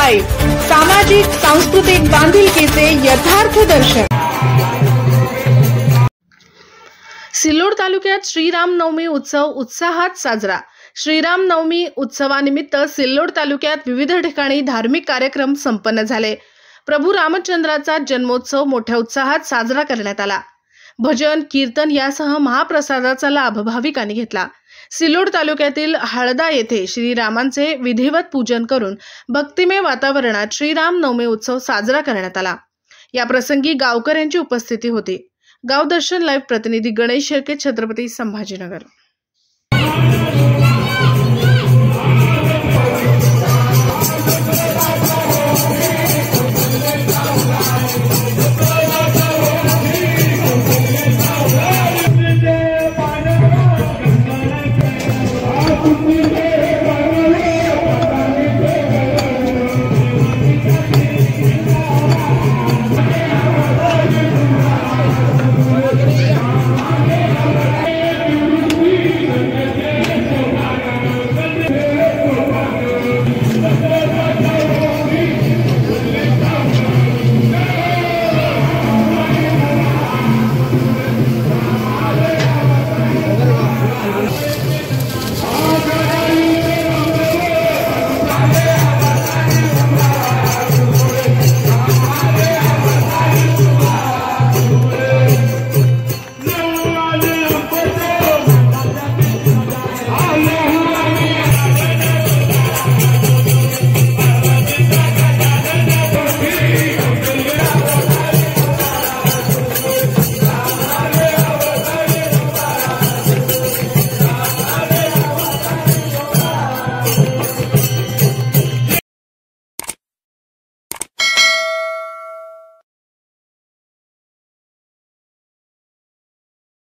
Live सामाजिक सांस्कृतिक बांधिलकीचे यथार्थ दर्शन। सिल्लोड तालुक्यात श्रीरामनवमी उत्सव उत्साहात साजरा। श्रीरामनवमी उत्सवानिमित्त सिल्लोड तालुक्यात विविध ठिकाणी धार्मिक कार्यक्रम संपन्न झाले। प्रभू रामचंद्राचा जन्मोत्सव मोठ्या उत्साहात साजरा करण्यात आला। भजन कीर्तन यासह महाप्रसादाचा लाभ भाविकांनी घेतला। सिल्लोड तालुक्यातील हळदा येथे श्रीरामांचे विधिवत पूजन करून भक्तिमय वातावरणात श्रीरामनवमी उत्सव साजरा करण्यात आला। या प्रसंगी गावकऱ्यांची उपस्थिती होती। गावदर्शन लाईव्ह प्रतिनिधी गणेश शेळके, छत्रपती संभाजीनगर।